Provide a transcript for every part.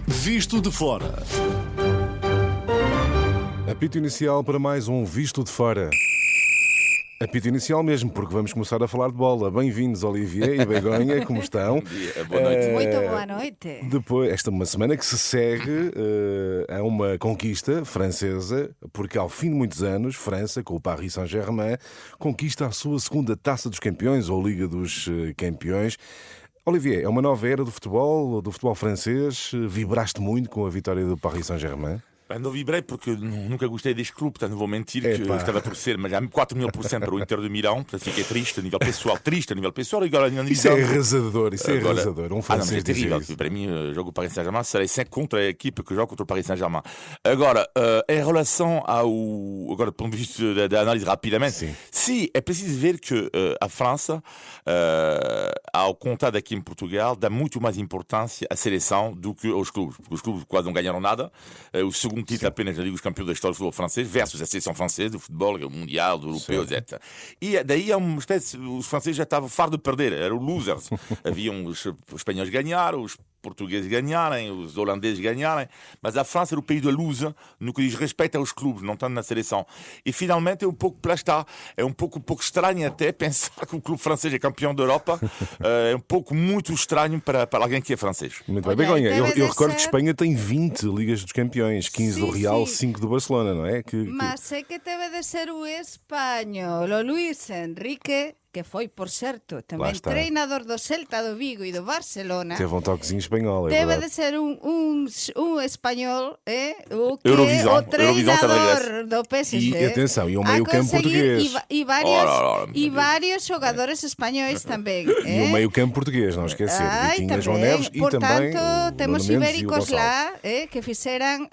Visto de Fora. Apito inicial para mais um Visto de Fora. Apito inicial mesmo, porque vamos começar a falar de bola. Bem-vindos, Olivier e Begonha, como estão? Bom dia, boa noite. Muito boa noite. Depois, esta é uma semana que se segue a uma conquista francesa, porque ao fim de muitos anos, França, com o Paris Saint-Germain, conquista a sua segunda Taça dos Campeões, ou Liga dos Campeões. Olivier, é uma nova era do futebol francês. Vibraste muito com a vitória do Paris Saint-Germain? Não vibrei porque nunca gostei deste clube, portanto não vou mentir que eu estava a torcer, mas há 4.000% para o Inter de Milão, portanto fiquei triste a nível pessoal, e agora Isso é arrasador, um mas é terrível, para mim o jogo do Paris Saint-Germain serei sempre contra a equipe que joga contra o Paris Saint-Germain. Agora, em relação agora do ponto de vista da análise rapidamente, sim, é preciso ver que a França, ao contrário daqui em Portugal, dá muito mais importância à seleção do que aos clubes, porque os clubes quase não ganharam nada, o segundo título apenas na Liga dos Campeões da história do futebol francês versus a seleção francesa do futebol, do mundial, do europeu, etc. E daí é uma espécie, os franceses já estavam fartos de perder, eram losers. Haviam os espanhóis ganharam, os portugueses ganharem, os holandeses ganharem, mas a França era o país da loser no que diz respeito aos clubes, não tanto na seleção. E finalmente é um pouco, lá está, é um pouco estranho até pensar que o clube francês é campeão da Europa, é um pouco muito estranho para alguém que é francês. Muito bem, Begonha, eu recordo que Espanha tem 20 Ligas dos Campeões, 15 do Real, 5 do Barcelona, não é? Mas é que deve de ser o espanhol, o Luis Enrique, que foi, por certo, também treinador do Celta, do Vigo e do Barcelona. Teve um toquezinho espanhol, é deve verdade. de ser um espanhol, o que Eurovisão, o treinador do PSG. E atenção, e um meio-campo português. E vários jogadores espanhóis também. E um meio-campo português, não esquecer. Vitinha, João Neves e também portanto, temos Nuno Mendes ibéricos e o lá que fizeram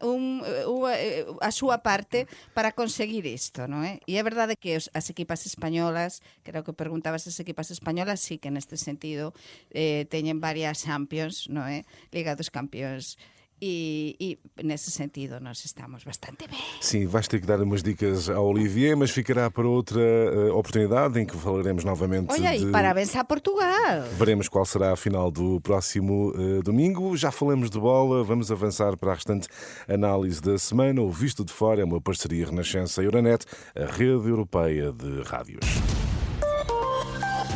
a súa parte para conseguir isto, non é? E é verdade que as equipas españolas, creo que preguntabas as equipas españolas, sí que neste sentido teñen varias Champions, non é? Liga dos Campeóns. E nesse sentido nós estamos bastante bem. Sim, vais ter que dar umas dicas ao Olivier, mas ficará para outra oportunidade em que falaremos novamente. Olha aí, parabéns a Portugal. Veremos qual será a final do próximo domingo. Já falamos de bola, vamos avançar para a restante análise da semana. O Visto de Fora é uma parceria Renascença-Euronet, a rede europeia de rádios.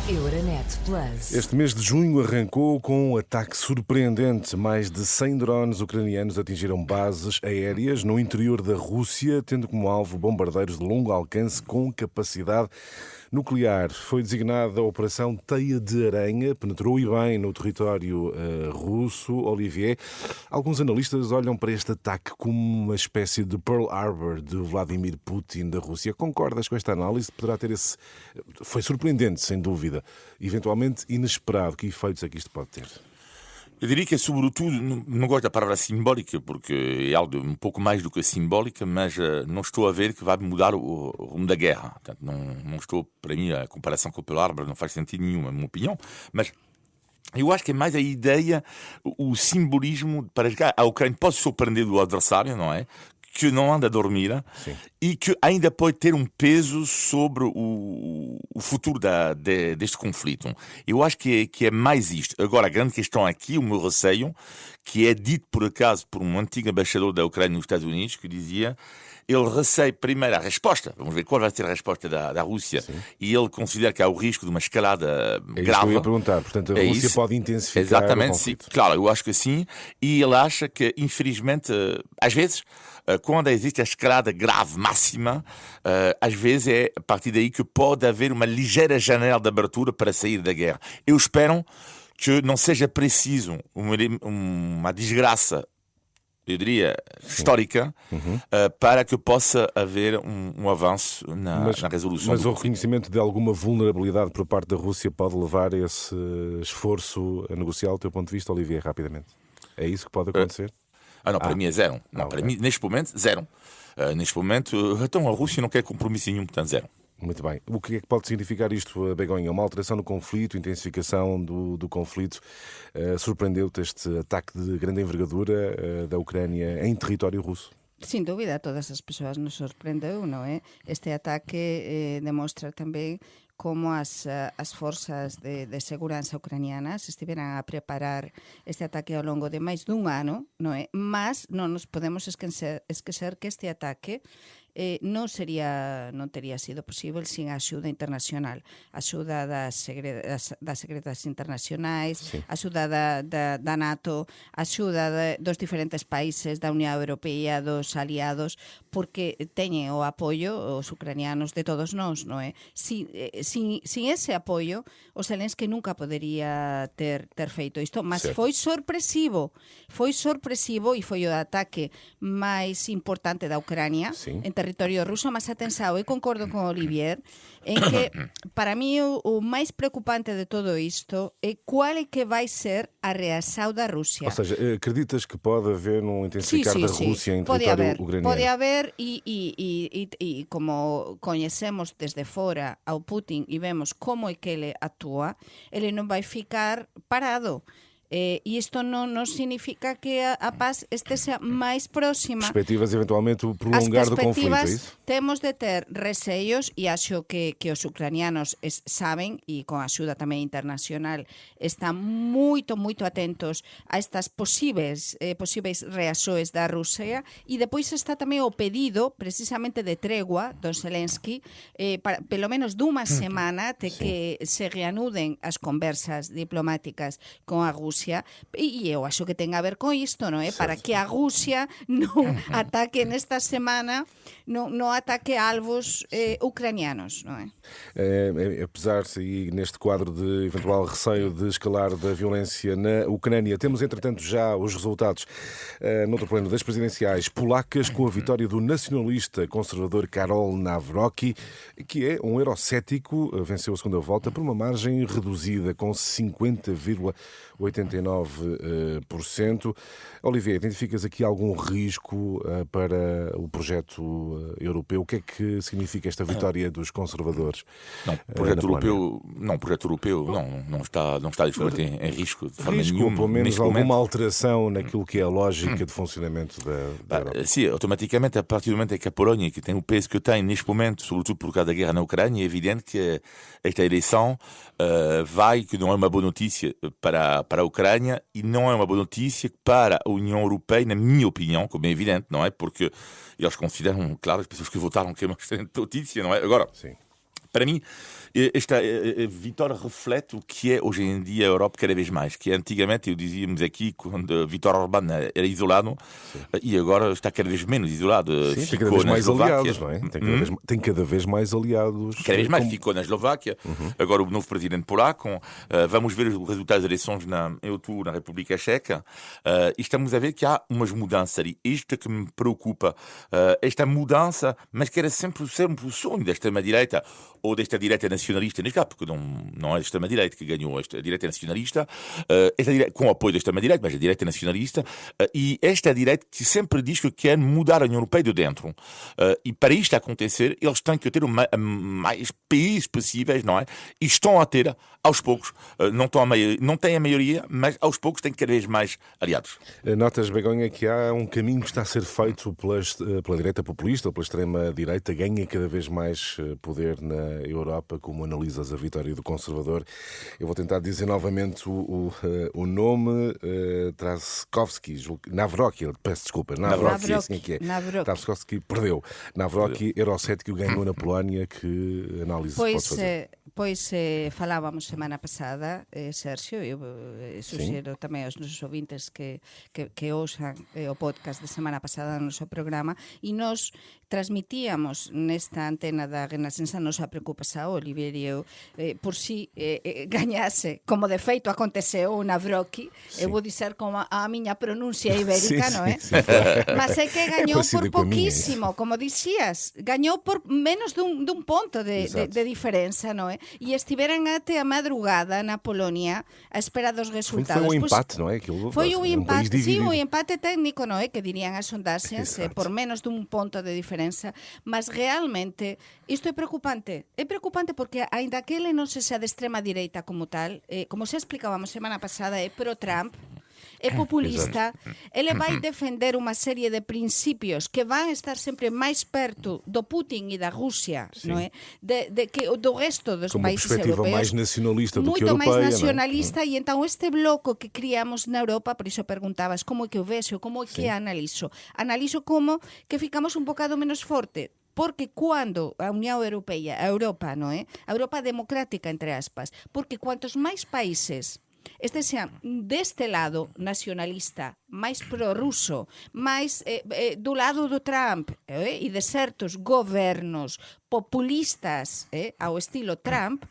Euronet Plus. Este mês de junho arrancou com um ataque surpreendente. Mais de 100 drones ucranianos atingiram bases aéreas no interior da Rússia, tendo como alvo bombardeiros de longo alcance com capacidade nuclear. Foi designada a Operação Teia de Aranha, penetrou e bem no território russo. Olivier, alguns analistas olham para este ataque como uma espécie de Pearl Harbor de Vladimir Putin da Rússia. Concordas com esta análise? Poderá ter esse... Foi surpreendente, sem dúvida. Eventualmente inesperado. Que efeitos é que isto pode ter? Eu diria que é sobretudo, não gosto da palavra simbólica, porque é algo um pouco mais do que simbólica, mas não estou a ver que vai mudar o rumo da guerra. Portanto, não estou, para mim, a comparação com o Pearl Harbor não faz sentido nenhum, é a minha opinião, mas eu acho que é mais a ideia, o simbolismo, para que a Ucrânia pode surpreender do adversário, não é? Que não anda a dormir. Sim. E que ainda pode ter um peso sobre o futuro deste conflito. Eu acho que é mais isto. Agora, a grande questão aqui, o meu receio, que é dito por acaso por um antigo embaixador da Ucrânia nos Estados Unidos, que dizia... Ele receia primeiro a resposta, vamos ver qual vai ser a resposta da Rússia, e ele considera que há o risco de uma escalada grave. Isso que eu ia perguntar, portanto a Rússia pode intensificar exatamente, o conflito. Sim, claro, eu acho que sim, e ele acha que, infelizmente, às vezes, quando existe a escalada grave máxima, às vezes é a partir daí que pode haver uma ligeira janela de abertura para sair da guerra. Eu espero que não seja preciso uma desgraça, eu diria, histórica, para que possa haver um avanço na resolução. Mas o reconhecimento de alguma vulnerabilidade por parte da Rússia pode levar a esse esforço a negociar, do teu ponto de vista, Olivier, rapidamente? É isso que pode acontecer? Não, para mim é zero. Não, para mim, neste momento, zero. Neste momento, então a Rússia não quer compromisso nenhum, portanto, zero. Muito bem. O que é que pode significar isto, Begonha? Uma alteração no conflito, intensificação do conflito? Surpreendeu-te este ataque de grande envergadura da Ucrânia em território russo? Sin dúbida, a todas as persoas nos sorprendeu, non é? Este ataque demostra tamén como as forzas de segurança ucranianas estiveran a preparar este ataque ao longo de máis dun ano, non é? Mas non nos podemos esquecer que este ataque non tería sido posible sin a axuda internacional, a axuda das secretas internacionais, a axuda da NATO, a axuda dos diferentes países da Unión Europea, dos aliados, porque teñen o apoio os ucranianos de todos nós, non é? Sin ese apoio, o Zelensky nunca podería ter feito isto, mas foi sorpresivo e foi o ataque máis importante da Ucrania en territorio ruso, mas atenção, eu concordo con Olivier en que para mí o máis preocupante de todo isto é qual é que vai ser a reação da Rússia. Ou seja, acreditas que pode haver um intensificar da Rússia em território ucraniano? Pode haver e como coñecemos desde fora ao Putin e vemos como é que ele actúa, ele non vai ficar parado. E isto non significa que a paz esteja máis próxima. Perspectivas eventualmente o prolongar do conflito, é isso? Temos de ter receios e acho que os ucranianos saben e con a axuda tamén internacional están moito atentos a estas posibles reaxoes da Rusia e depois está tamén o pedido precisamente de tregua do Zelensky pelo menos dunha semana de que se reanuden as conversas diplomáticas con a Rusia. E eu acho que ten a ver con isto, non é? Para que a Rusia non ataque nesta semana, non ataque alvos ucranianos, non é? Apesar de neste quadro de eventual receio de escalar da violência na Ucrânia, temos entretanto já os resultados noutro plano das presidenciais polacas, com a vitória do nacionalista conservador Karol Nawrocki, que é um eurocético, venceu a segunda volta por uma margem reduzida, com 50,89%. Olivier, identificas aqui algum risco para o projeto europeu? O que é que significa esta vitória dos conservadores? Não, projeto europeu não está absolutamente em risco de forma nenhuma. Pelo menos alguma alteração naquilo que é a lógica de funcionamento da Europa. Sim, automaticamente, a partir do momento em que a Polónia, que tem o peso que tem neste momento, sobretudo por causa da guerra na Ucrânia, é evidente que esta eleição que não é uma boa notícia para a Ucrânia e não é uma boa notícia para a União Europeia, na minha opinião, como é evidente, não é? Porque eles consideram, claro, as pessoas que votaram que é uma excelente notícia, não é? Agora, sim. Para mim, esta vitória reflete o que é hoje em dia a Europa cada vez mais, que antigamente, dizíamos aqui, quando Viktor Orbán era isolado, e agora está cada vez menos isolado. Sim, tem cada vez mais aliados, não é? Tem cada vez mais aliados. Cada vez mais ficou na Eslováquia, agora o novo presidente polaco, vamos ver os resultados das eleições em outubro na República Checa, e estamos a ver que há umas mudanças ali. Isto que me preocupa, esta mudança, mas que era sempre o sonho da extrema-direita, ou desta direita nacionalista, neste caso, porque não é a extrema-direita que ganhou, esta direita nacionalista, com o apoio da extrema-direita, mas a direita nacionalista, e esta direita que sempre diz que quer mudar a União Europeia de dentro. E para isto acontecer, eles têm que ter mais países possíveis, não é? E estão a ter, aos poucos, não têm a maioria, mas aos poucos têm cada vez mais aliados. Notas, Begonha, que há um caminho que está a ser feito pela direita populista, ou pela extrema-direita, ganha cada vez mais poder na Europa, como analisas a vitória do conservador. Eu vou tentar dizer novamente o nome, Nawrocki, peço desculpa, Nawrocki, assim é que é. Nawrocki perdeu. Nawrocki, eurocético, ganhou na Polónia. Que análise pode fazer? Pois falávamos semana pasada, Sérgio, eu suxero tamén aos nosos ouvintes que ousan o podcast de semana pasada no noso programa, e nos transmitíamos nesta antena da Renascença a nosa preocupación, Olivier e eu, por si gañase, como de feito aconteceu o Nawrocki, eu vou dizer como a miña pronuncia ibérica, non é? Mas é que gañou por pouquísimo, como dicías, gañou por menos dun ponto de diferenza, non é? E estiveran até a madrugada na Polonia a espera dos resultados. Foi um empate, non é? Foi un empate, sí, un empate técnico, non é? Que dirían as sondaxes, por menos dun ponto de diferenza, mas realmente isto é preocupante. É preocupante porque, aínda que ele non se xa de extrema direita como tal, como xa explicábamos semana pasada, é pro-Trump, é populista, ele vai defender uma série de princípios que vão estar sempre mais perto do Putin e da Rússia, não é? Do resto dos Com uma países perspectiva europeus. mais nacionalista do que Muito europeia. mais nacionalista, e então este bloco que criamos na Europa, por isso perguntabas como é que o vexo, como é que analizo. Analizo como que ficamos un bocado menos forte. Porque quando a Unión Europea, a Europa, non é? A Europa democrática, entre aspas, porque cuantos máis países sean deste lado nacionalista, máis prorruso, máis do lado do Trump e de certos gobernos populistas ao estilo Trump,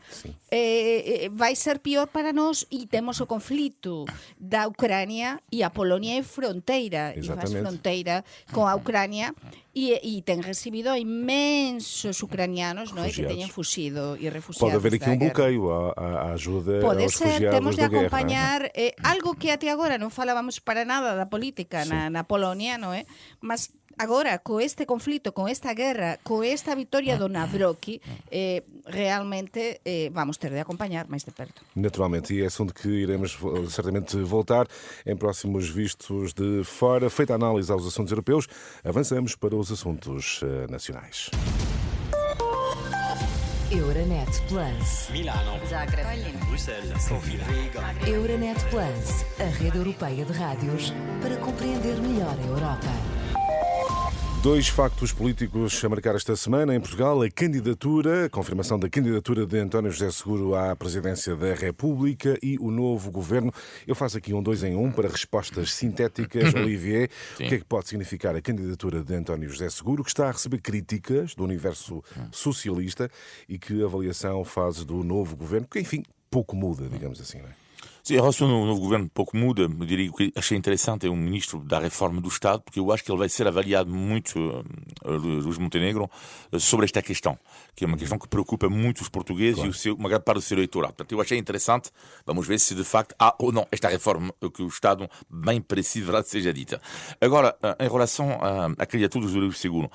vai ser pior para nós, e temos o conflito da Ucrania, e a Polonia é fronteira, e faz fronteira com a Ucrania, e ten recibido imensos ucranianos, não é, que teñen fuxido e refugiados. Pode haver aqui um bloqueio à ajuda Pode aos ser, refugiados temos de da guerra. acompañar algo que até agora non falábamos para nada da política na Polonia, non é? Mas agora, co este conflito, con esta guerra, co esta vitória do Nawrocki, realmente vamos ter de acompañar máis de perto. Naturalmente, e é assunto que iremos certamente voltar em próximos Vistos de Fora. Feita a análise aos assuntos europeus, avançamos para os assuntos nacionais. Euronet Plus. Milano. Zagreb. Bruxelas. Sofia. Riga. Euronet Plus, a rede europeia de rádios para compreender melhor a Europa. Dois factos políticos a marcar esta semana em Portugal: a confirmação da candidatura de António José Seguro à presidência da República e o novo governo. Eu faço aqui um 2 em 1 para respostas sintéticas. Olivier, Sim. o que é que pode significar a candidatura de António José Seguro, que está a receber críticas do universo socialista, e que avaliação fazes do novo governo, que enfim, pouco muda, digamos assim, não é? Sim, em relação ao novo governo, pouco muda. Eu diria que achei interessante é um ministro da reforma do Estado, porque eu acho que ele vai ser avaliado muito, Luís Montenegro, sobre esta questão, que é uma questão que preocupa muito os portugueses e uma grande parte do seu eleitorado. Portanto, eu achei interessante. Vamos ver se de facto há ou não esta reforma que o Estado bem precisa seja dita. Agora, em relação à candidatura do Luís Seguro,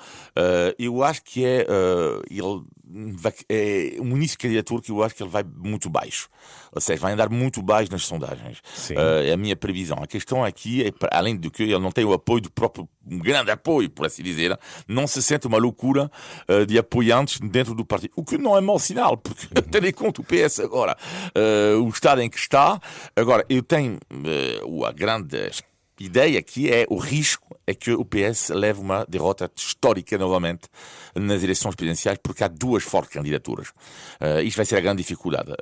eu acho que é um início de candidatura que eu acho que ele vai muito baixo. Ou seja, vai andar muito baixo nas sondagens. É a minha previsão. A questão aqui é, além de que ele não tem o apoio do próprio, um grande apoio, por assim dizer, não se sente uma loucura de apoiantes dentro do partido. O que não é mau sinal, porque tendo em conta o PS agora, o estado em que está. Agora, eu tenho a grande ideia que é o risco é que o PS leve uma derrota histórica novamente nas eleições presidenciais, porque há duas fortes candidaturas. Isto vai ser a grande dificuldade.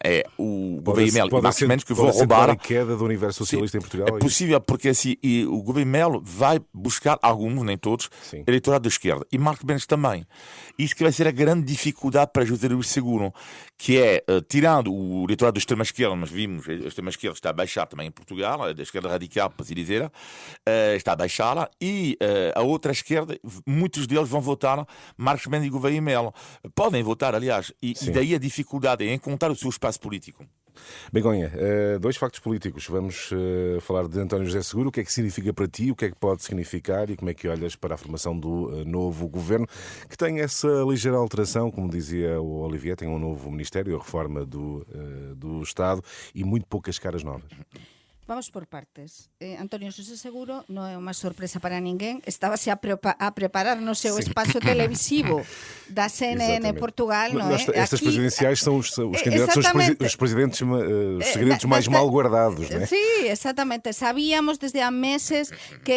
É o Gouveia Melo e Marcos Mendes que vão roubar a queda do universo socialista em Portugal. É possível, porque assim, o Gouveia Melo vai buscar alguns, nem todos, eleitorado da esquerda, e Marcos Mendes também. Isto que vai ser a grande dificuldade para José Luís Seguro, que é, tirando o eleitorado da extrema-esquerda, mas vimos, a extrema-esquerda está a baixar também em Portugal, a da esquerda radical, para se dizer, está a baixá-la, e a outra esquerda, muitos deles vão votar Marcos Mendes e Gouveia Melo. Podem votar, aliás, e daí a dificuldade é encontrar o seu espaço político. Begonha, dois factos políticos. Vamos falar de António José Seguro. O que é que significa para ti, o que é que pode significar e como é que olhas para a formação do novo governo, que tem essa ligeira alteração, como dizia o Olivier, tem um novo ministério, a reforma do Estado e muito poucas caras novas. Vamos por partes. António José Seguro non é unha sorpresa para ninguén. Estábase a preparar no seu espaço televisivo da CNN Portugal, non é? Estas presidenciais são os candidatos, os presidentes, os segredos mais mal guardados, não é? Sí, exactamente. Sabíamos desde há meses que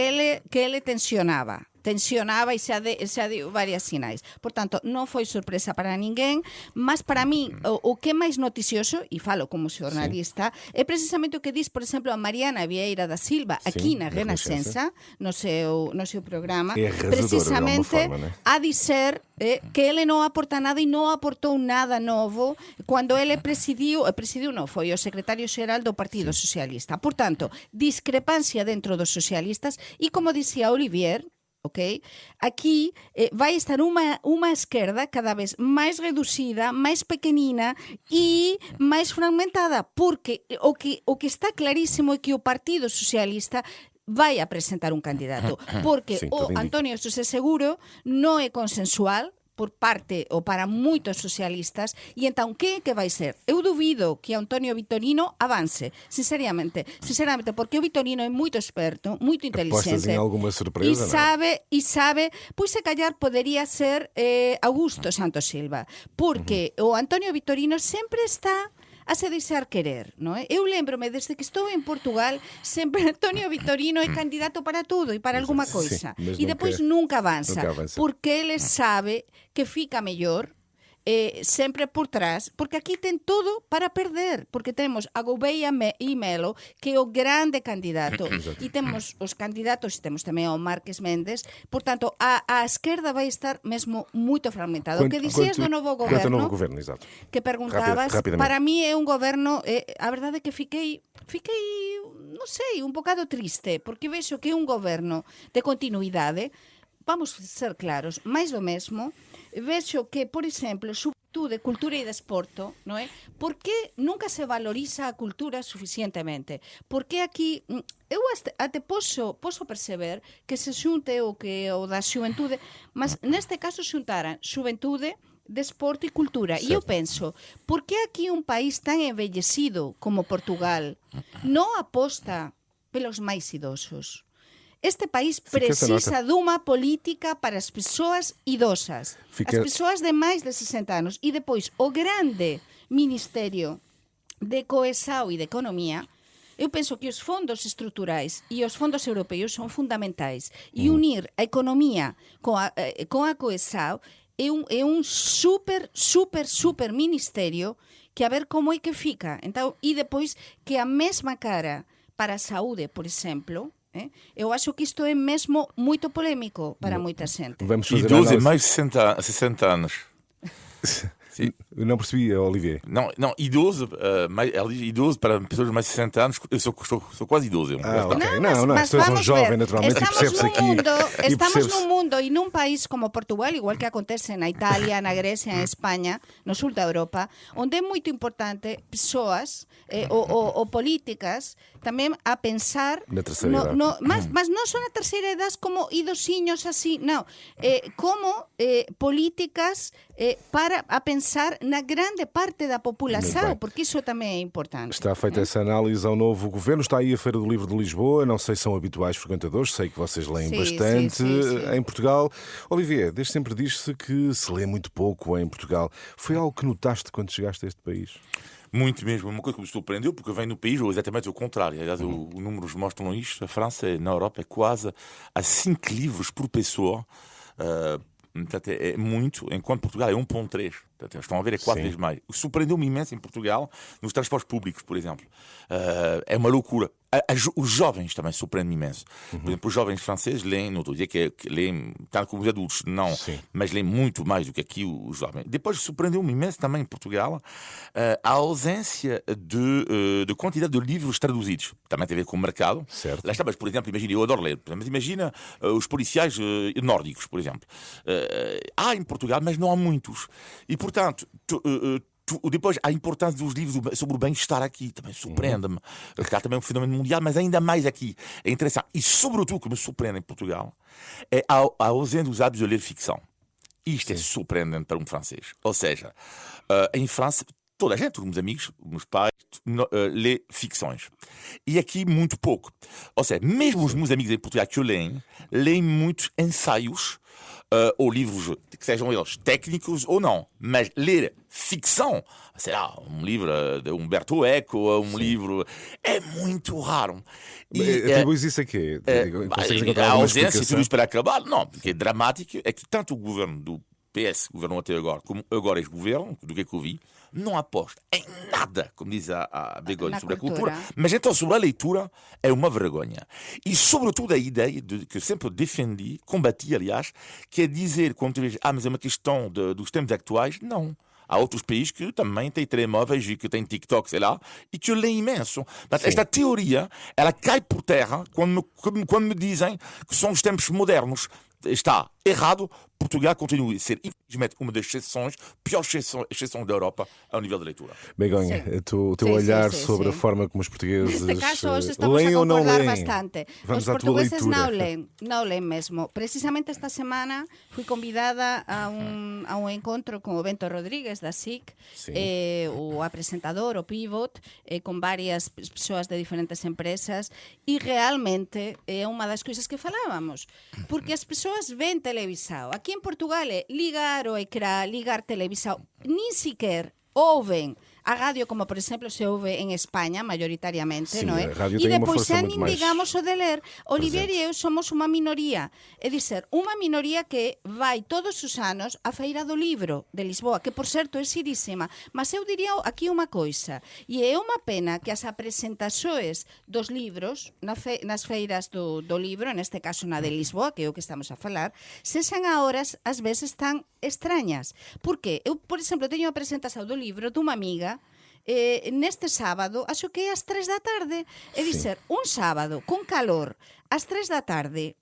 ele tensionaba e xa deu varias sinais. Por tanto, non foi sorpresa para ninguén, mas para mí o que é máis noticioso, e falo como xornalista, é precisamente o que diz, por exemplo, a Mariana Vieira da Silva aquí na Renascença, no seu programa, precisamente a dizer que ele non aporta nada e non aportou nada novo cando ele presidiu non, foi o secretario xeral do Partido Socialista. Por tanto, discrepancia dentro dos socialistas e, como dicía Olivier, okay? Aquí vai estar unha esquerda cada vez máis reducida, máis pequenina e máis fragmentada, porque o que está clarísimo é que o Partido Socialista vai a presentar un candidato, porque o António José Seguro non é consensual por parte ou para moitos socialistas, e entón que vai ser? Eu dubido que Antonio Vitorino avance, sinceramente, porque o Vitorino é moito experto, moito Apostas inteligente. em alguma surpresa? E sabe, pois se callar podería ser Augusto Santos Silva, porque o Antonio Vitorino sempre está a se deixar querer, non é? Eu lembrome, desde que estou en Portugal, sempre Antonio Vitorino é candidato para tudo e para alguma coisa. Mas E depois nunca avanza, avança. porque ele sabe que fica mellor sempre por trás, porque aquí ten todo para perder, porque temos a Gouveia e Melo, que é o grande candidato, e temos os candidatos, e temos tamén ao Marques Méndez, portanto, a esquerda vai estar mesmo moito fragmentado. O que dixías do novo Quanto ao novo goberno, governo, exato. que perguntabas, Rapidamente. para mí é un goberno, a verdade é que fiquei, non sei, un bocado triste, porque vexo que é un goberno de continuidade. Vamos ser claros, máis do mesmo. Vexo que, por exemplo, xuventude, cultura e desporto, non é? Por que nunca se valoriza a cultura suficientemente? Porque aquí, eu até posso perceber que se xunte o que o da xuventude, mas neste caso xuntaran xuventude, desporto e cultura. E eu penso, por que aquí un país tan envellecido como Portugal non aposta pelos máis idosos? Este país precisa dunha política para as persoas idosas, as persoas de máis de 60 anos. E depois, o grande Ministerio de Coesao e de Economía, eu penso que os fondos estruturais e os fondos europeos son fundamentais. E unir a economía con a Coesao é un super ministerio que a ver como é que fica. Então, e depois que a mesma cara para a saúde, por exemplo, eu acho que isto é mesmo muito polémico para muita gente. Vamos fazer Idoso é mais de 60 anos. Sim. Não percebi, Olivier. Não, idoso, ela diz idoso para pessoas de mais de 60 anos, eu sou quase idoso. Ok. Não, Mas tu és um jovem, naturalmente, e percebes aqui. Estamos num mundo e num país como Portugal, igual que acontece na Itália, na Grécia, en España, no sul da Europa, onde é muito importante persoas ou políticas tamén a pensar na terceira idade. Mas non só na terceira idade como idosiños así, non, como políticas para a pensar na grande parte da população, porque isso também é importante. Está feita essa análise ao novo governo. Está aí a Feira do Livro de Lisboa. Não sei se são habituais frequentadores, sei que vocês leem bastante sim. em Portugal. Olivier, desde sempre diz-se que se lê muito pouco em Portugal. Foi algo que notaste quando chegaste a este país? Muito mesmo, uma coisa que me surpreendeu, porque eu venho no país, ou exatamente o contrário. Aliás, os números mostram isto. A França, na Europa, é quase a 5 livros por pessoa. Portanto, é muito, enquanto Portugal é 1,3. Portanto, estão a ver, é 4 vezes mais. O que surpreendeu-me imenso em Portugal, nos transportes públicos, por exemplo. É uma loucura. Os jovens também surpreendem imenso. Por exemplo, os jovens franceses leem, não estou a dizer que leem tanto como os adultos, não, mas leem muito mais do que aqui os jovens. Depois surpreendeu-me imenso também em Portugal a ausência de quantidade de livros traduzidos. Também tem a ver com o mercado. Certo. Lá está, mas, por exemplo, imagina, eu adoro ler, mas imagina os policiais nórdicos, por exemplo. Há em Portugal, mas não há muitos. E, portanto, depois, a importância dos livros sobre o bem-estar aqui também surpreende-me. Há também um fenómeno mundial, mas ainda mais aqui. É interessante. E, sobretudo, o que me surpreende em Portugal é a ausência dos hábitos de ler ficção. Isto é surpreendente para um francês. Ou seja, em França, toda a gente, os meus amigos, os meus pais, lê ficções. E aqui, muito pouco. Ou seja, mesmo os meus amigos em Portugal que eu leem muitos ensaios ou livros que sejam eles técnicos ou não, mas ler ficção, sei lá, um livro de Umberto Eco ou um livro, é muito raro. Atribuis isso a quê? A ausência de tudo isto para acabar? Não, porque é dramático, é que tanto o governo do PS, governo até agora, como agora este governo, do que é que eu vi, não aposta em nada, como diz a Begonha, sobre a cultura, mas então sobre a leitura é uma vergonha. E sobretudo a ideia que eu sempre defendi, combati aliás, que é dizer, quando tu vês, mas é uma questão dos tempos atuais, não. Há outros países que também têm telemóveis e que têm TikTok, sei lá, e que eu leio imenso. Mas esta teoria, ela cai por terra quando me dizem que são os tempos modernos. Está errado Portugal continua a ser, infelizmente, uma das piores exceções da Europa ao nível da leitura. Begonha, o teu Sim, olhar sim, sobre a sim. forma como os portugueses Neste caso, hoje estamos leem a ou não concordar leem. bastante. Vamos Os à tua portugueses leitura. não leem mesmo. Precisamente esta semana fui convidada a un encontro con o Bento Rodríguez da SIC, Sí. o apresentador, o Pivot, con varias persoas de diferentes empresas, e realmente é unha das coisas que falábamos, porque as persoas ven televisao. Aquí en Portugal é ligar o ecrã, ligar televisao, nin siquer ouven a radio, como por exemplo se ouve en España mayoritariamente, Sí, non é? a radio E ten unha depois forza xa moito nin máis digamos o de ler. Olivier presente. e eu somos unha minoría, é dizer, unha minoría que vai todos os anos á Feira do Libro de Lisboa, que por certo é xirísima, mas eu diría aquí unha coisa, e é unha pena que as apresentaxoes dos libros nas feiras do libro, neste caso na de Lisboa, que é o que estamos a falar, sexan a horas ás veces tan extrañas. Por que? Eu, por exemplo, teño a presentación do libro dunha amiga neste sábado, acho que é ás 3 da tarde, é dizer, un sábado con calor ás 3 da tarde,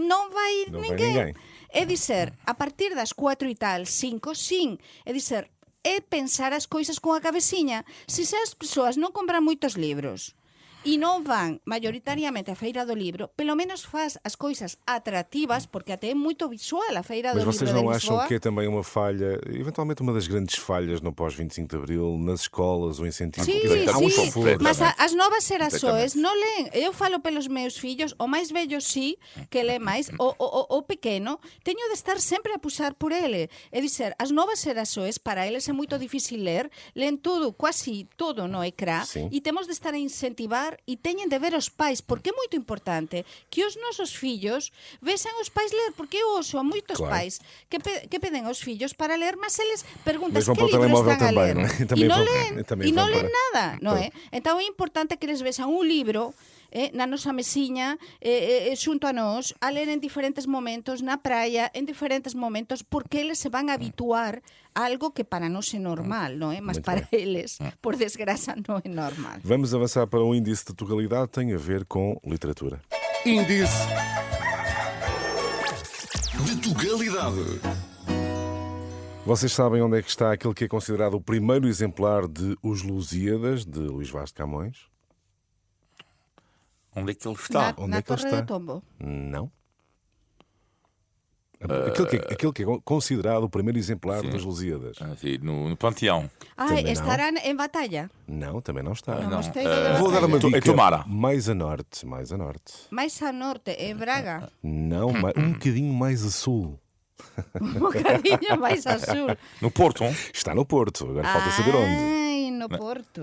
non vai Non vai ninguén. ninguén. É dizer, a partir das 4 e tal, 5, sin, é dizer, é pensar as coisas con a cabeciña. Se as persoas non compran moitos libros e non van maioritariamente á Feira do Libro, pelo menos faz as coisas atractivas, porque até é moito visual a Feira do Mas Libro vocês de não acham Lisboa. que é também uma falha, eventualmente uma das grandes falhas no pós-25 de Abril, nas escolas, o incentivo? Sí, Quer dizer, há um sí, esforço. mas as novas xerasoes Completamente. non leen. Eu falo pelos meus fillos, o máis vello sí, que lê máis, o pequeno, teño de estar sempre a puxar por ele. É dizer, as novas xerasoes, para eles é moito difícil ler, leen todo, quasi todo no ecrã, Sí. e temos de estar a incentivar e teñen de ver os pais, porque é moito importante que os nosos fillos vexan os pais ler, porque eu oso a moitos Claro. pais que peden aos fillos para ler, mas eles preguntan Mas vão que para o libro telemóvel están a também, ler. não é? E Também non vão- leen, também e non vão leen para- nada, non é? Então é importante que eles vexan un libro na nosa mesiña, xunto a nós, a ler en diferentes momentos, na praia, en diferentes momentos, porque eles se van a habituar a algo que para nós é normal, non é? Mas Muito para eles, por desgraça, non é normal. Vamos avançar para o índice de Tugalidade, tem a ver com literatura. Índice De Tugalidade. Vocês sabem onde é que está aquele que é considerado o primeiro exemplar de Os Lusíadas, de Luís Vaz de Camões? Onde é que ele está? Onde Na é que ele Torre está? do Tombo. Não. Aquele que é considerado o primeiro exemplar Sim. das Lusíadas. Sim, no Panteão. Ai, Também estará em batalha. Não, também não está. Não, não. gostei do- Vou dar uma É dica. Tomara. Mais a norte, mais a norte. Mais a norte, em Braga. Não, um bocadinho mais a sul. Um bocadinho mais a sul. No Porto, hein? Está no Porto, agora falta saber onde. Ai, no Porto.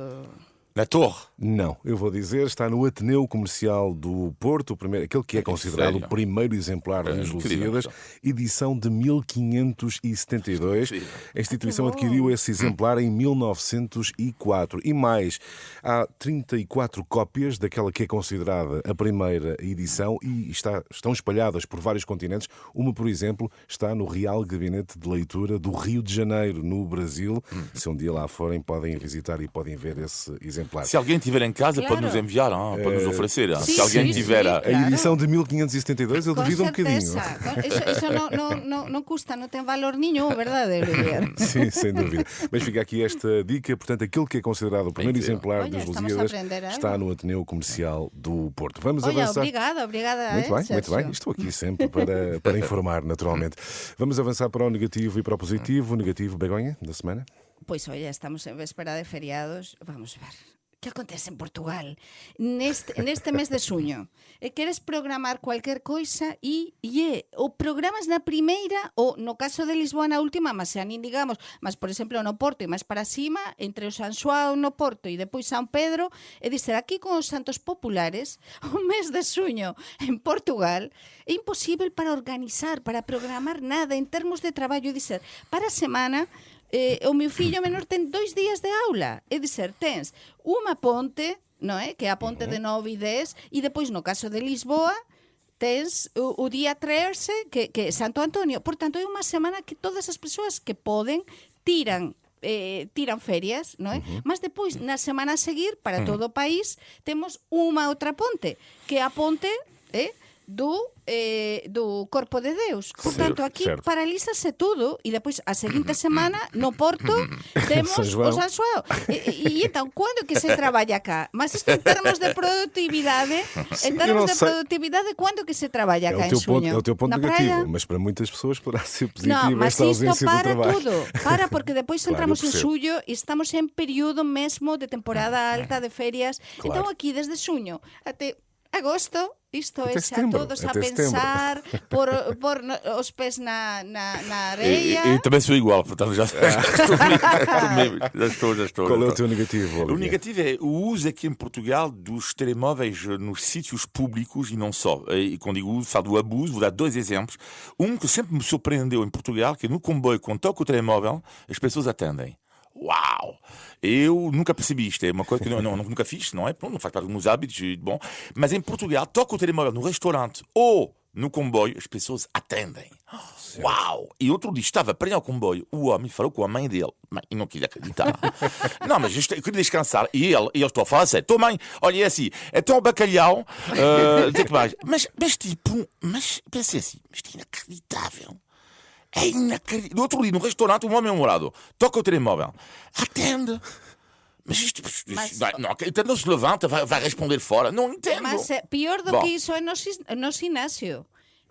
Na Torre. Não, eu vou dizer, está no Ateneu Comercial do Porto, o primeiro, aquele que é considerado Sério? o primeiro exemplar das incrível, Lusíadas, edição de 1572. Incrível. A instituição Ah, que bom. adquiriu esse exemplar em 1904. E mais, há 34 cópias daquela que é considerada a primeira edição e estão espalhadas por vários continentes. Uma, por exemplo, está no Real Gabinete de Leitura do Rio de Janeiro, no Brasil. Se um dia lá forem, podem visitar e podem ver esse exemplar. Se alguém tiver em casa, Claro. pode nos enviar, hein? Pode nos oferecer. Hein? Sim, Se alguém sim, tiver. sim. A Claro. edição de 1572 eu Com duvido um bocadinho. certeza. Isso não custa, não tem valor nenhum, verdade, Olivier? Sim, sem dúvida. Mas fica aqui esta dica. Portanto, aquele que é considerado o primeiro Incrível. exemplar Olha, das estamos a Lusíadas aprender algo. está no Ateneu Comercial do Porto. Vamos Olha, avançar. obrigada. Muito bem, muito Sérgio? bem. Estou aqui sempre para informar, naturalmente. Vamos avançar para o negativo e para o positivo. O negativo, Begonha, da semana. Pois, olha, estamos en véspera de feriados. Vamos ver. Que acontece en Portugal neste mes de suño? Queres programar cualquier coisa o programas na primeira ou no caso de Lisboa na última, mas xa nin digamos, mas por exemplo no Porto e máis para cima, entre o San Xoao no Porto e depois San Pedro, é dizer, aquí con os santos populares, o mes de suño en Portugal é imposible para organizar, para programar nada en termos de traballo, é dizer, para a semana o meu fillo menor ten 2 días de aula. É dizer, tens unha ponte, non é? Que é a ponte de 9 e 10, e depois, no caso de Lisboa, tens o día 13, que é Santo Antonio. Por tanto, é unha semana que todas as persoas que poden tiran ferias, non é? Mas depois, na semana a seguir, para todo o país, temos unha outra ponte, que é a ponte do corpo de Deus. Portanto, aqui certo. paralisa-se tudo e depois a seguinte semana no Porto temos São João. o San João. E então, quando que se trabalha cá? Mas isto em termos de produtividade, eu não sei. quando que se trabalha É cá o em teu ponto, junho? é o teu ponto Na negativo, praia? mas para muitas pessoas poderá ser positivo Não, mas esta isto ausência do para trabalho. tudo. Para, porque depois Claro, entramos eu em percebo. xullo e estamos em período mesmo de temporada alta de férias. Claro. Então aqui desde xunho até agosto, isto Até é xa setembro, todos a até pensar, por os pés na areia. E também sou igual, portanto já estou. Qual é o teu negativo, Olivier? O negativo é o uso aqui em Portugal dos telemóveis nos sítios públicos e não só. E quando digo uso, falo do abuso, vou dar 2 exemplos. Um que sempre me surpreendeu em Portugal, que é no comboio, quando toco o telemóvel, as pessoas atendem. Uau! Eu nunca percebi isto, é uma coisa que eu nunca fiz, não é? Não faz parte dos meus hábitos, bom. Mas em Portugal, toco o telemóvel no restaurante ou no comboio, as pessoas atendem. Uau! E outro dia estava preso ao comboio, o homem falou com a mãe dele. Mãe, eu não queria acreditar. Não, mas eu queria descansar. E ele estou a falar sério. Tua mãe, olha, é assim, é tão bacalhau, que mais. Mas pensei assim, mas isto é inacreditável. É inacreditável. No outro dia, no restaurante, um homem namorado toca o telemóvel, atende. Mas isto então não se levanta, vai responder fora. Não entendo. Mas pior do que isso é no ginásio.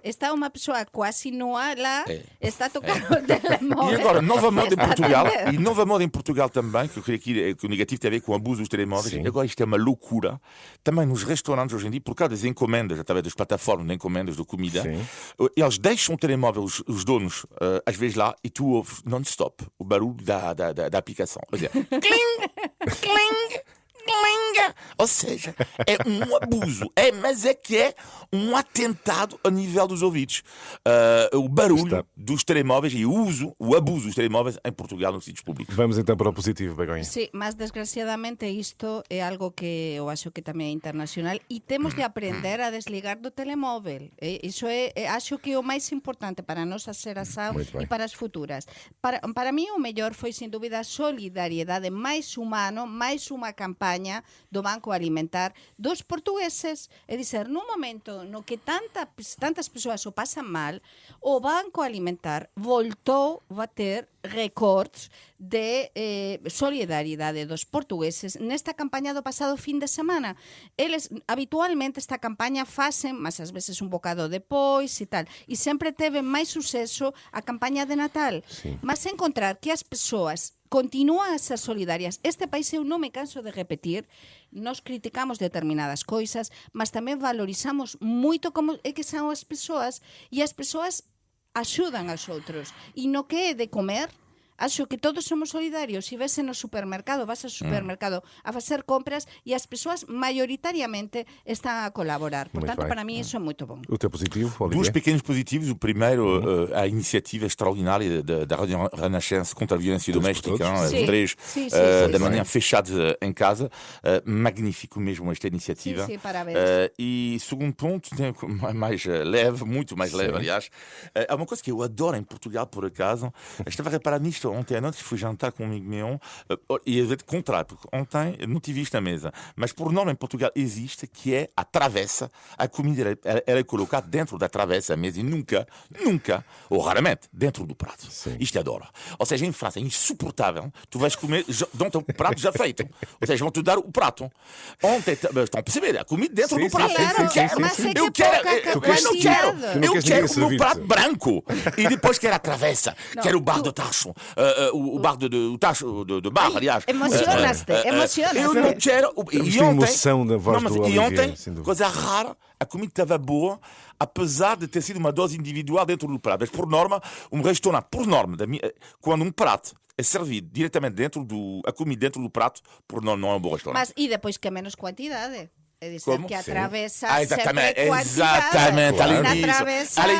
Está uma pessoa quase nua lá, está tocando o telemóvel. E agora, nova moda em Está Portugal, atendendo. e nova moda em Portugal também, que eu queria que o negativo tem a ver com o abuso dos telemóveis. Sim. Agora isto é uma loucura. Também nos restaurantes hoje em dia, por causa das encomendas, através das plataformas de encomendas de comida, Sim. eles deixam o telemóvel, os donos, às vezes lá, e tu ouves non-stop o barulho da aplicação. Ou seja, cling, cling. Ou seja, é um abuso, mas é que é um atentado a nível dos ouvidos. O barulho dos telemóveis e o abuso dos telemóveis em Portugal nos sítios públicos. Vamos então para o positivo, Begonha. Sí, mas desgraciadamente isto é algo que eu acho que tamén é internacional e temos de aprender a desligar do telemóvel. Iso acho que é o máis importante para a nosa xeración Muito bem. e para as futuras. Para mí o mellor foi sin dúbida a solidariedade máis humano, máis unha campaña do Banco Alimentar dos portugueses. É dizer, nun momento no que tantas persoas o pasan mal, o Banco Alimentar voltou a ter records de solidariedade dos portugueses nesta campaña do pasado fin de semana. Eles habitualmente esta campaña facen, mas ás veces un bocado depois e tal, e sempre teve máis suceso a campaña de Natal. Sí. Mas encontrar que as persoas continúan a ser solidarias. Este país eu non me canso de repetir, nos criticamos determinadas coisas, mas tamén valorizamos moito como é que son as persoas e as persoas axudan aos outros. E no que é de comer, acho que todos somos solidarios. Se ves no supermercado, vas ao supermercado a facer compras e as persoas maioritariamente están a colaborar. Muito Portanto, bem. para mim isso é muito bom. O teu positivo, Dois Olivier? pequenos positivos. O primeiro, a iniciativa extraordinária da Radio Renascença contra a violência doméstica, todos. os Sim. três Sim, da sim. manhã fechados em casa. Magnífico mesmo esta iniciativa. Sim, parabéns. E segundo ponto, mais leve, muito mais leve, aliás. Há uma coisa que eu adoro em Portugal, por acaso. Estava a reparar nisto ontem à noite, fui jantar com um amigo meu e eu de contrário, porque ontem não tive isto na mesa, mas por norma em Portugal existe, que é a travessa. A comida era é colocada dentro da travessa, a mesa, e nunca, ou raramente, dentro do prato. Sim. Isto adoro. Ou seja, em França é insuportável, tu vais comer, dão-te o prato já feito. Ou seja, vão-te dar o prato. Ontem, estão a perceber, a comida dentro Sim, do prato. sim, Claro, sim, sim, sim, mas sim. é que Eu quero, pouca eu não quantidade. quero, Tu não eu queres quero ninguém o meu prato servir-te. branco e depois quero a travessa, quero o bar do tacho, o bar do tacho, do bar, aliás. Emocionaste. Eu não quero. Viste a emoção da voz do E Olivier, ontem, sem dúvida. coisa rara, a comida estava boa, apesar de ter sido uma dose individual dentro do prato. Mas por norma, um restaurante, quando um prato é servido diretamente a comida dentro do prato, por norma não é um bom restaurante. Mas e depois que menos quantidade? É dizer, Como? que a Sim. travessa Exatamente, sempre quantidade. exatamente. Claro. Além Na disso, travessa além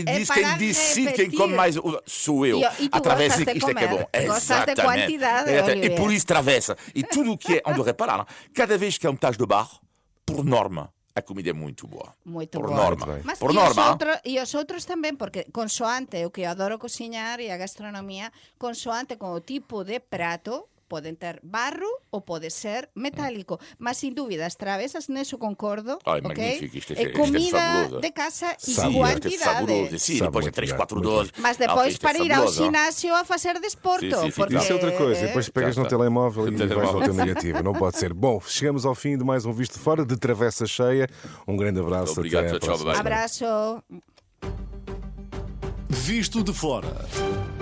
é disso, para quem decide quem repetir. come mais sou eu. E tu A travessa, gostas de isto é que é comer. bom. Gostas de Exatamente. quantidade, E Olivier. por isso travessa. E tudo o que é, onde reparar, cada vez que é um tacho de barro, por norma, a comida é muito boa. Muito por boa. norma. Muito bem. Mas Por norma. e os outros tamén, porque consoante o que eu adoro cociñar e a gastronomía, consoante con o tipo de prato, Poden ter barro ou pode ser metálico. Mas, sem dúvida, as travessas, nisso concordo. Ai, ok? magnífico, isto É é comida fabuloso. de casa e Sabe, Fabuloso. quantidade. Sim, Sabe depois de muito 3, bem, 4 muito doses. Mas Não, depois, isto é para ir ao fabuloso, não? ginásio a fazer desporto. Sim, sim, sim. porque, Isso é outra coisa, depois pegas Já no está. telemóvel e vais Telemóvel. ao teu negativo. Não pode ser. Bom, chegamos ao fim de mais um Visto de Fora de Travessa Cheia. Um grande abraço. Obrigado, até à tchau, próxima bye. semana. abraço. Visto de fora.